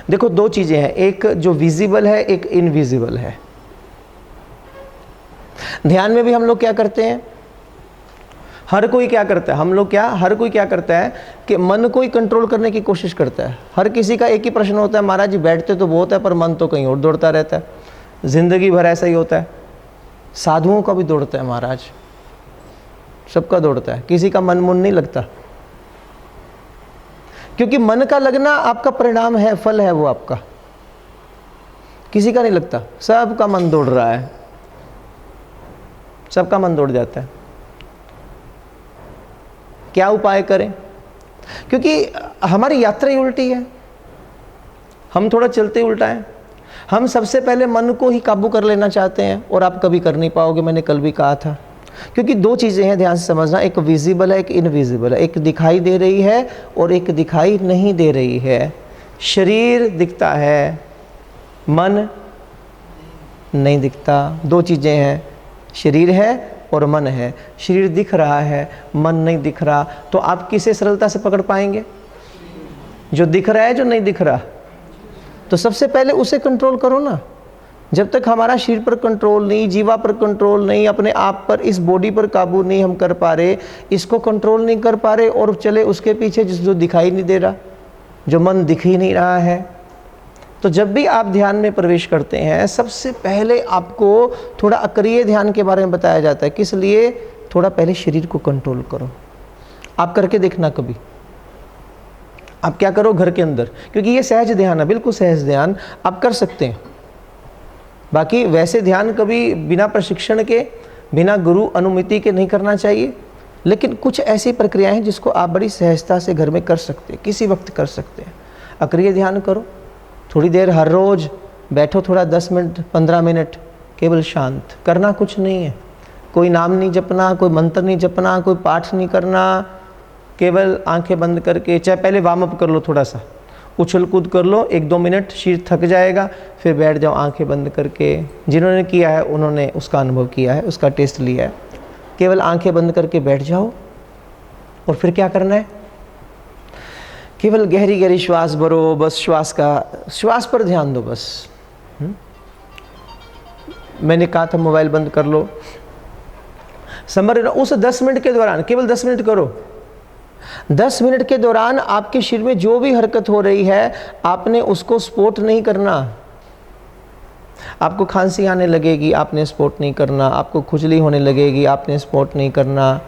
देखो दो चीज़ें हैं, एक जो विजिबल है, एक इनविजिबल है। ध्यान में भी हम लोग क्या करते हैं, हर कोई क्या करता है, हर कोई क्या करता है कि मन को ही कंट्रोल करने की कोशिश करता है। हर किसी का एक ही प्रश्न होता है, महाराज जी बैठते तो बहुत है पर मन तो कहीं और दौड़ता रहता है। जिंदगी भर ऐसा ही होता है। साधुओं का भी दौड़ता है महाराज, सबका दौड़ता है, किसी का मन नहीं लगता, क्योंकि मन का लगना आपका परिणाम है, फल है वो आपका। किसी का नहीं लगता, सबका मन दौड़ रहा है, सबका मन दौड़ जाता है। क्या उपाय करें? क्योंकि हमारी यात्रा ही उल्टी है, हम थोड़ा चलते ही उल्टा है। हम सबसे पहले मन को ही काबू कर लेना चाहते हैं और आप कभी कर नहीं पाओगे, मैंने कल भी कहा था। क्योंकि दो चीज़ें हैं, ध्यान से समझना, एक विजिबल है, एक इनविजिबल है। एक दिखाई दे रही है और एक दिखाई नहीं दे रही है। शरीर दिखता है, मन नहीं दिखता। दो चीज़ें हैं, शरीर है और मन है। शरीर दिख रहा है, मन नहीं दिख रहा, तो आप किसे सरलता से पकड़ पाएंगे? जो दिख रहा है, जो नहीं दिख रहा। तो सबसे पहले उसे कंट्रोल करो ना। जब तक हमारा शरीर पर कंट्रोल नहीं, जीवा पर कंट्रोल नहीं, अपने आप पर, इस बॉडी पर काबू नहीं हम कर पा रहे, इसको कंट्रोल नहीं कर पा रहे और चले उसके पीछे जो दिखाई नहीं दे रहा, जो मन दिख ही नहीं रहा है। तो जब भी आप ध्यान में प्रवेश करते हैं, सबसे पहले आपको थोड़ा अक्रिय ध्यान के बारे में बताया जाता है। किस लिए? थोड़ा पहले शरीर को कंट्रोल करो। आप करके देखना कभी, आप क्या करो घर के अंदर, क्योंकि ये सहज ध्यान है, बिल्कुल सहज ध्यान आप कर सकते हैं। बाकी वैसे ध्यान कभी बिना प्रशिक्षण के, बिना गुरु अनुमति के नहीं करना चाहिए, लेकिन कुछ ऐसी प्रक्रियाएं हैं जिसको आप बड़ी सहजता से घर में कर सकते हैं, किसी वक्त कर सकते हैं। अक्रिय ध्यान करो, थोड़ी देर हर रोज़ बैठो, थोड़ा 10 मिनट 15 मिनट केवल शांत, करना कुछ नहीं है। कोई नाम नहीं जपना, कोई मंत्र नहीं जपना, कोई पाठ नहीं करना, केवल आंखें बंद करके, चाहे पहले वार्म अप कर लो, थोड़ा सा उछल कूद कर लो 1-2 मिनट, शरीर थक जाएगा, फिर बैठ जाओ आंखें बंद करके। जिन्होंने किया है उन्होंने उसका अनुभव किया है, उसका टेस्ट लिया है। केवल आंखें बंद करके बैठ जाओ और फिर क्या करना है? केवल गहरी गहरी श्वास भरो, बस श्वास पर ध्यान दो बस। मैंने कहा था मोबाइल बंद कर लो, समझ उस 10 मिनट के दौरान, केवल 10 मिनट करो। 10 मिनट के दौरान आपके शरीर में जो भी हरकत हो रही है, आपने उसको स्पॉट नहीं करना। आपको खांसी आने लगेगी, आपने स्पॉट नहीं करना। आपको खुजली होने लगेगी, आपने स्पॉट नहीं करना।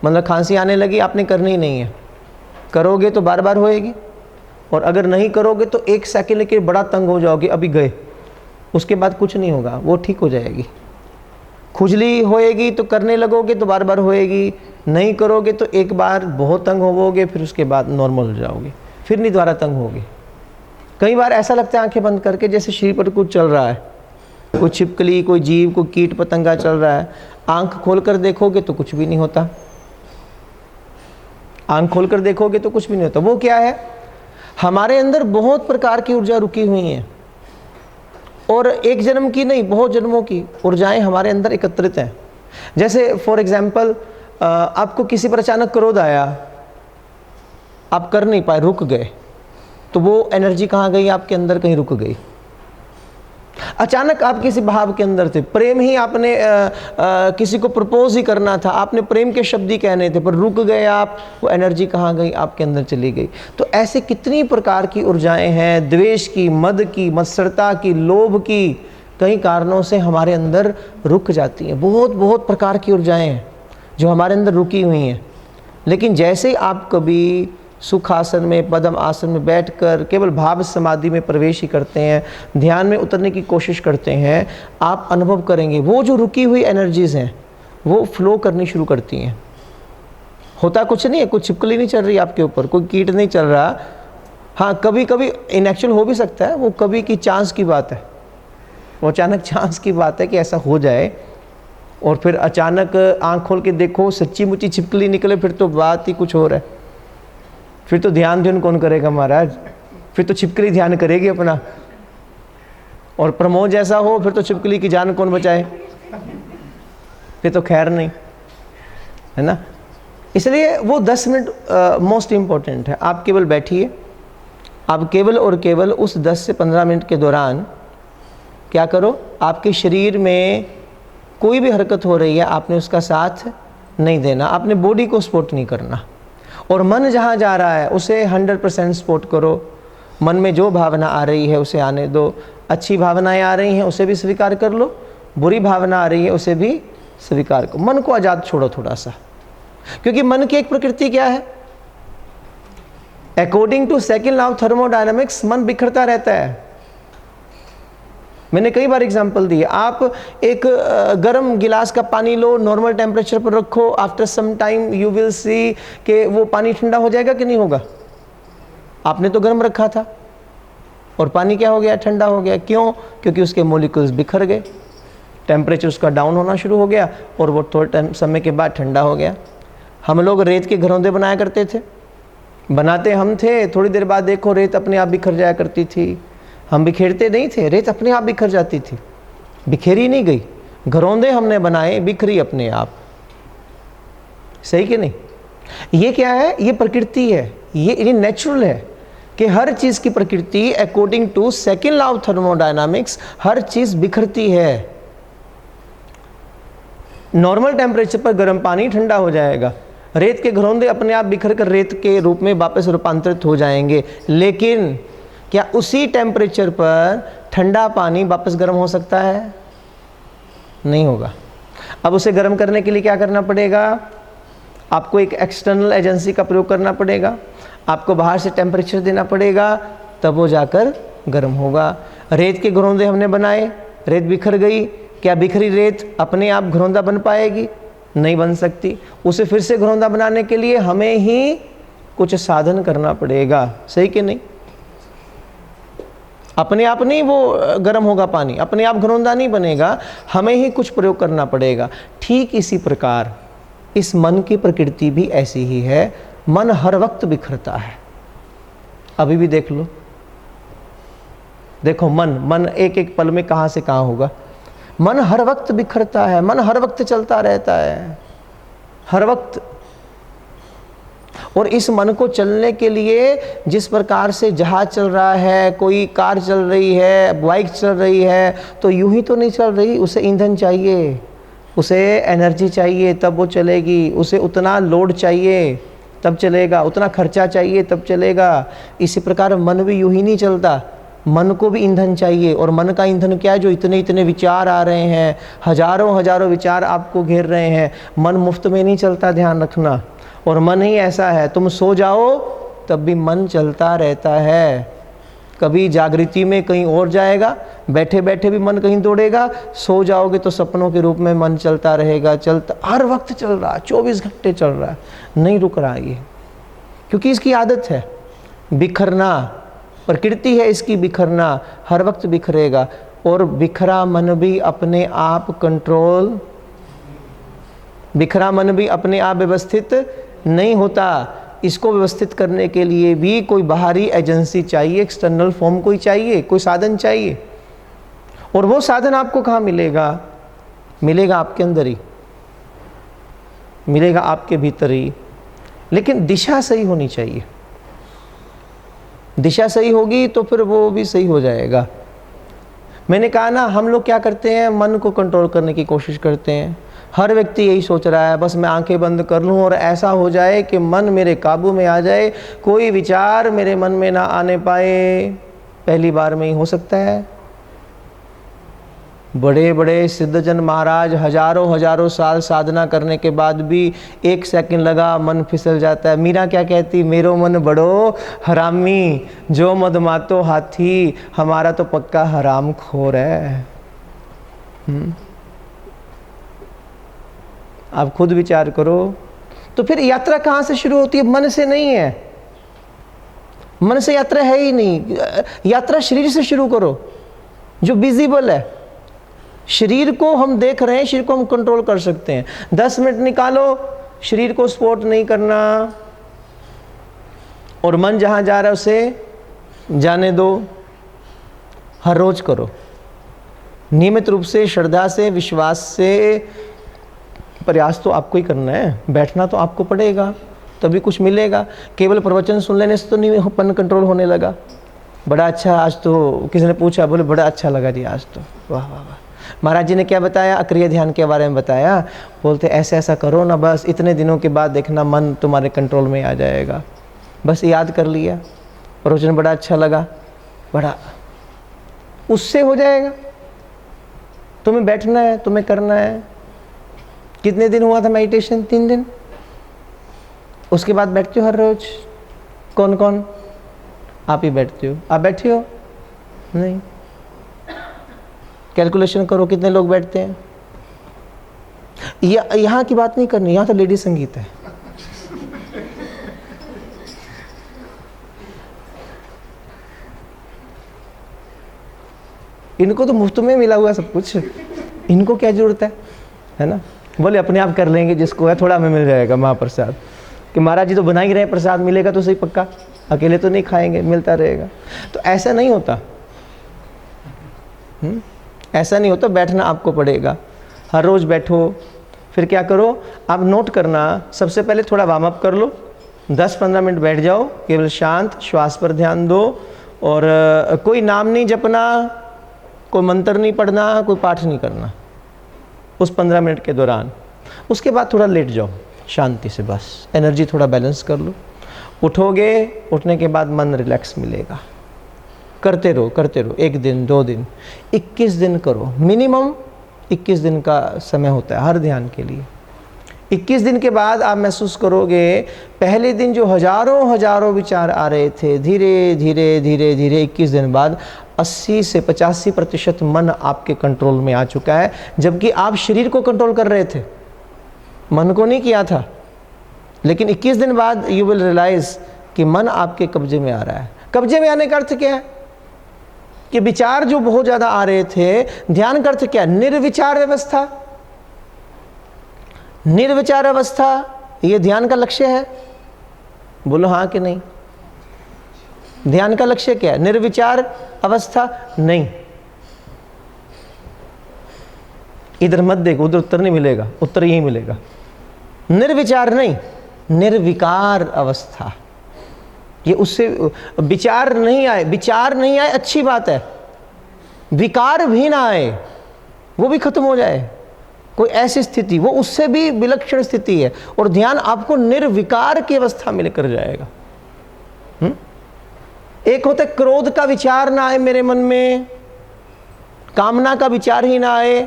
मतलब खांसी आने लगी, आपने करनी ही नहीं है। करोगे तो बार बार होएगी, और अगर नहीं करोगे तो 1 सेकंड के बड़ा तंग हो जाओगे, अभी गए, उसके बाद कुछ नहीं होगा, वो ठीक हो जाएगी। खुजली होएगी तो करने लगोगे तो बार बार होएगी, नहीं करोगे तो एक बार बहुत तंग होवोगे, फिर उसके बाद नॉर्मल हो जाओगे, फिर नहीं दोबारा तंग होगे। कई बार ऐसा लगता है आंखें बंद करके जैसे शरीर पर कुछ चल रहा है, कोई छिपकली, कोई जीव, कोई कीट पतंगा चल रहा है। आंख खोलकर देखोगे तो कुछ भी नहीं होता, आंख खोलकर देखोगे तो कुछ भी नहीं होता। वो क्या है? हमारे अंदर बहुत प्रकार की ऊर्जा रुकी हुई है, और एक जन्म की नहीं, बहुत जन्मों की ऊर्जाएं हमारे अंदर एकत्रित हैं। जैसे फॉर एग्जाम्पल, आपको किसी पर अचानक क्रोध आया, आप कर नहीं पाए, रुक गए, तो वो एनर्जी कहाँ गई? आपके अंदर कहीं रुक गई। अचानक आप किसी भाव के अंदर थे, प्रेम ही आपने किसी को प्रपोज ही करना था, आपने प्रेम के शब्द ही कहने थे, पर रुक गए आप, वो एनर्जी कहाँ गई? आपके अंदर चली गई। तो ऐसे कितनी प्रकार की ऊर्जाएं हैं, द्वेष की, मद की, मत्सरता की, लोभ की, कई कारणों से हमारे अंदर रुक जाती हैं। बहुत प्रकार की ऊर्जाएं हैं जो हमारे अंदर रुकी हुई हैं। लेकिन जैसे ही आप कभी सुखासन में, पद्म आसन में बैठकर केवल भाव समाधि में प्रवेश ही करते हैं, ध्यान में उतरने की कोशिश करते हैं, आप अनुभव करेंगे वो जो रुकी हुई एनर्जीज़ हैं वो फ्लो करनी शुरू करती हैं। होता कुछ नहीं है, कोई छिपकली नहीं चल रही आपके ऊपर, कोई कीट नहीं चल रहा। हाँ, कभी कभी इनएक्चुअल हो भी सकता है, वो कभी की चांस की बात है, वो अचानक चांस की बात है कि ऐसा हो जाए, और फिर अचानक आँख खोल के देखो सच्ची मुच्ची छिपकली निकले, फिर तो बात ही कुछ और है। फिर तो ध्यान कौन करेगा महाराज? फिर तो छिपकली ध्यान करेगी अपना, और प्रमोद जैसा हो फिर तो छिपकली की जान कौन बचाए? फिर तो खैर नहीं, है ना। इसलिए वो 10 मिनट मोस्ट इम्पॉर्टेंट है। आप केवल बैठिए, आप केवल और केवल उस 10 से 15 मिनट के दौरान क्या करो, आपके शरीर में कोई भी हरकत हो रही है आपने उसका साथ नहीं देना, आपने बॉडी को सपोर्ट नहीं करना। और मन जहाँ जा रहा है उसे 100% सपोर्ट करो। मन में जो भावना आ रही है उसे आने दो। अच्छी भावनाएं आ रही हैं उसे भी स्वीकार कर लो, बुरी भावना आ रही है उसे भी स्वीकार करो। मन को आज़ाद छोड़ो थोड़ा सा, क्योंकि मन की एक प्रकृति क्या है, according to second law of thermodynamics मन बिखरता रहता है। मैंने कई बार एग्जांपल दिए। आप एक गर्म गिलास का पानी लो, नॉर्मल टेम्परेचर पर रखो, after some time you will see कि वो पानी ठंडा हो जाएगा कि नहीं होगा। आपने तो गर्म रखा था और पानी क्या हो गया, ठंडा हो गया। क्यों? क्योंकि उसके मॉलिक्यूल्स बिखर गए, टेम्परेचर उसका डाउन होना शुरू हो गया और वो थोड़े समय के बाद ठंडा हो गया। हम लोग रेत के घरौंदे बनाया करते थे, बनाते हम थे, थोड़ी देर बाद देखो रेत अपने आप बिखर जाया करती थी। हम बिखेरते नहीं थे, रेत अपने आप बिखर जाती थी, बिखेरी नहीं गई। घरौंदे हमने बनाए, बिखरी अपने आप। सही कि नहीं? ये क्या है? ये प्रकृति है, ये नेचुरल है कि हर चीज़ की प्रकृति according to second law of thermodynamics हर चीज़ बिखरती है। नॉर्मल टेम्परेचर पर गर्म पानी ठंडा हो जाएगा, रेत के घरौंदे अपने आप बिखर कर रेत के रूप में वापस रूपांतरित हो जाएंगे। लेकिन क्या उसी टेम्परेचर पर ठंडा पानी वापस गर्म हो सकता है? नहीं होगा। अब उसे गर्म करने के लिए क्या करना पड़ेगा? आपको एक एक्सटर्नल एजेंसी का प्रयोग करना पड़ेगा, आपको बाहर से टेम्परेचर देना पड़ेगा, तब वो जाकर गर्म होगा। रेत के घरौंदे हमने बनाए, रेत बिखर गई, क्या बिखरी रेत अपने आप घरौंदा बन पाएगी? नहीं बन सकती। उसे फिर से घरौंदा बनाने के लिए हमें ही कुछ साधन करना पड़ेगा। सही कि नहीं? अपने आप नहीं वो गर्म होगा पानी, अपने आप घरौंदा नहीं बनेगा, हमें ही कुछ प्रयोग करना पड़ेगा। ठीक इसी प्रकार इस मन की प्रकृति भी ऐसी ही है। मन हर वक्त बिखरता है। अभी भी देख लो, देखो मन एक एक पल में कहाँ से कहाँ होगा। मन हर वक्त बिखरता है, मन हर वक्त चलता रहता है, हर वक्त। और इस मन को चलने के लिए जिस प्रकार से जहाज चल रहा है, कोई कार चल रही है, बाइक चल रही है, तो यूं ही तो नहीं चल रही। उसे ईंधन चाहिए, उसे एनर्जी चाहिए, तब वो चलेगी। उसे उतना लोड चाहिए तब चलेगा, उतना खर्चा चाहिए तब चलेगा। इसी प्रकार मन भी यूं ही नहीं चलता, मन को भी ईंधन चाहिए। और मन का ईंधन क्या है? जो इतने इतने विचार आ रहे हैं, हजारों हजारों विचार आपको घेर रहे हैं। मन मुफ्त में नहीं चलता, ध्यान रखना। और मन ही ऐसा है, तुम सो जाओ तब भी मन चलता रहता है। कभी जागृति में कहीं और जाएगा, बैठे बैठे भी मन कहीं दौड़ेगा, सो जाओगे तो सपनों के रूप में मन चलता रहेगा। चलता हर वक्त चल रहा, 24 घंटे चल रहा है, नहीं रुक रहा ये, क्योंकि इसकी आदत है बिखरना। प्रकृति है इसकी बिखरना, हर वक्त बिखरेगा। और बिखरा मन भी अपने आप कंट्रोल, बिखरा मन भी अपने आप व्यवस्थित नहीं होता। इसको व्यवस्थित करने के लिए भी कोई बाहरी एजेंसी चाहिए, एक्सटर्नल फॉर्म कोई चाहिए, कोई साधन चाहिए। और वो साधन आपको कहाँ मिलेगा? मिलेगा आपके अंदर ही, मिलेगा आपके भीतर ही। लेकिन दिशा सही होनी चाहिए। दिशा सही होगी तो फिर वो भी सही हो जाएगा। मैंने कहा ना, हम लोग क्या करते हैं, मन को कंट्रोल करने की कोशिश करते हैं। हर व्यक्ति यही सोच रहा है, बस मैं आंखें बंद कर लूं और ऐसा हो जाए कि मन मेरे काबू में आ जाए, कोई विचार मेरे मन में ना आने पाए। पहली बार में ही हो सकता है। बड़े बड़े सिद्धजन महाराज हजारों हजारों साल साधना करने के बाद भी 1 सेकंड लगा मन फिसल जाता है। मीरा क्या कहती? मेरो मन बड़ो हरामी, जो मद मातो हाथी, हमारा तो पक्का हराम खोर है। आप खुद विचार करो। तो फिर यात्रा कहाँ से शुरू होती है? मन से नहीं है, मन से यात्रा है ही नहीं। यात्रा शरीर से शुरू करो, जो विजिबल है। शरीर को हम देख रहे हैं, शरीर को हम कंट्रोल कर सकते हैं। 10 मिनट निकालो, शरीर को सपोर्ट नहीं करना, और मन जहाँ जा रहा है उसे जाने दो। हर रोज करो, नियमित रूप से, श्रद्धा से, विश्वास से। प्रयास तो आपको ही करना है, बैठना तो आपको पड़ेगा। तभी कुछ मिलेगा। केवल प्रवचन सुन लेने से तो नहीं मन कंट्रोल होने लगा। बड़ा अच्छा, आज तो किसी ने पूछा, बोले बड़ा अच्छा लगा जी आज तो, वाह वाह वाह। महाराज जी ने क्या बताया? अक्रिय ध्यान के बारे में बताया। बोलते ऐसा ऐसा करो ना, बस इतने दिनों के बाद देखना मन तुम्हारे कंट्रोल में आ जाएगा। बस याद कर लिया, प्रवचन बड़ा अच्छा लगा, बड़ा, उससे हो जाएगा। तुम्हें बैठना है, तुम्हें करना है। कितने दिन हुआ था मेडिटेशन? 3 दिन। उसके बाद बैठते हो हर रोज? कौन कौन? आप ही बैठते हो। आप बैठे हो? नहीं। कैलकुलेशन करो कितने लोग बैठते हैं। यहाँ की बात नहीं करनी, यहाँ तो लेडी संगीत है। इनको तो मुफ्त में मिला हुआ सब कुछ, इनको क्या जरूरत है ना। बोले अपने आप कर लेंगे, जिसको है थोड़ा हमें मिल जाएगा महाप्रसाद, कि महाराज जी तो बना ही रहे, प्रसाद मिलेगा तो सही पक्का, अकेले तो नहीं खाएंगे, मिलता रहेगा। तो ऐसा नहीं होता, ऐसा नहीं होता। बैठना आपको पड़ेगा, हर रोज़ बैठो। फिर क्या करो, आप नोट करना, सबसे पहले थोड़ा वार्म अप कर लो, 10-15 मिनट बैठ जाओ, केवल शांत श्वास पर ध्यान दो, और कोई नाम नहीं जपना, कोई मंत्र नहीं पढ़ना, कोई पाठ नहीं करना उस 15 मिनट के दौरान। उसके बाद थोड़ा लेट जाओ शांति से, बस एनर्जी थोड़ा बैलेंस कर लो। उठोगे, उठने के बाद मन रिलैक्स मिलेगा। करते रहो करते रहो, 1 दिन 2 दिन 21 दिन करो, मिनिमम 21 दिन का समय होता है हर ध्यान के लिए। 21 दिन के बाद आप महसूस करोगे, पहले दिन जो हजारों विचार आ रहे थे, धीरे धीरे धीरे धीरे 21 दिन बाद 80 से 85% मन आपके कंट्रोल में आ चुका है। जबकि आप शरीर को कंट्रोल कर रहे थे, मन को नहीं किया था। लेकिन 21 दिन बाद यू विल रियलाइज कि मन आपके कब्जे में आ रहा है। कब्जे में आने का अर्थ क्या है? कि विचार जो बहुत ज़्यादा आ रहे थे, ध्यान का अर्थ क्या? निर्विचार व्यवस्था। निर्विचार अवस्था ये ध्यान का लक्ष्य है? बोलो हाँ कि नहीं। ध्यान का लक्ष्य क्या है? निर्विचार अवस्था नहीं। इधर मत देखो, उधर उत्तर नहीं मिलेगा, उत्तर यही मिलेगा। निर्विचार नहीं, निर्विकार अवस्था। ये उससे विचार नहीं आए, विचार नहीं आए अच्छी बात है, विकार भी ना आए, वो भी खत्म हो जाए, कोई ऐसी स्थिति, वो उससे भी विलक्षण स्थिति है। और ध्यान आपको निर्विकार की अवस्था में लेकर जाएगा। एक होता है क्रोध का विचार ना आए मेरे मन में, कामना का विचार ही ना आए,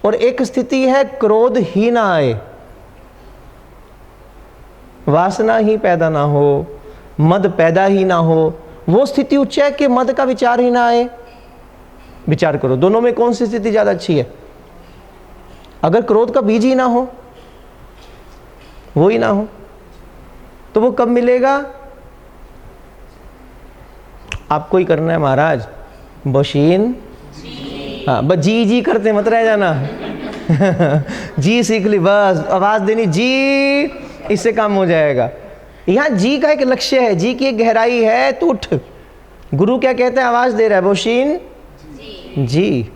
और एक स्थिति है क्रोध ही ना आए, वासना ही पैदा ना हो, मद पैदा ही ना हो। वो स्थिति उच्च है कि मद का विचार ही ना आए। विचार करो, दोनों में कौन सी स्थिति ज्यादा अच्छी है? अगर क्रोध का बीज ही ना हो, वो ही ना हो, तो वो कब मिलेगा? आपको ही करना है महाराज, बशीन। हाँ, बस जी जी करते मत रह जाना। जी सीख ली, बस आवाज देनी जी, इससे काम हो जाएगा। यहाँ जी का एक लक्ष्य है, जी की एक गहराई है, तो उठ। गुरु क्या कहते हैं? आवाज दे रहा है, बोशीन जी।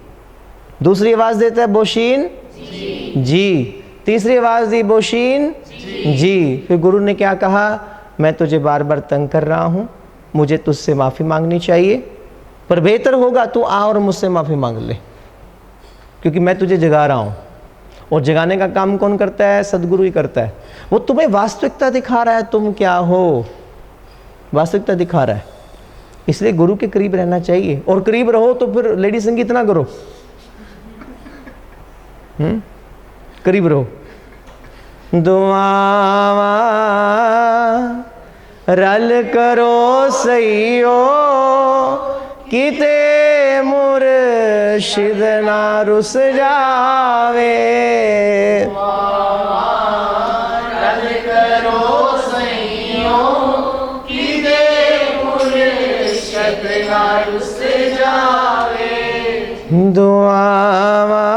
दूसरी आवाज देता है, बोशीन जी। तीसरी आवाज दी, बोशीन जी। फिर गुरु ने क्या कहा? मैं तुझे बार बार तंग कर रहा हूं, मुझे तुझसे माफी मांगनी चाहिए, पर बेहतर होगा तू आ और मुझसे माफी मांग ले, क्योंकि मैं तुझे जगा रहा हूं। और जगाने का काम कौन करता है? सदगुरु ही करता है। वो तुम्हें वास्तविकता दिखा रहा है, तुम क्या हो, वास्तविकता दिखा रहा है। इसलिए गुरु के करीब रहना चाहिए, और करीब रहो तो फिर लेडी संगीत ना करो, करीब रहो। दुआवा रल करो सहियो, किते मुर्शिद ना रुस जावे। रल करो सहियो, किते मुर्शिद ना रुस जावे। दुआवा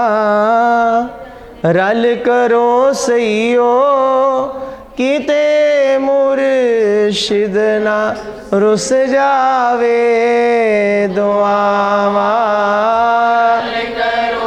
रल करो सहियो, किते मुर्शिद ना रुस जावे। दुआवा रल करो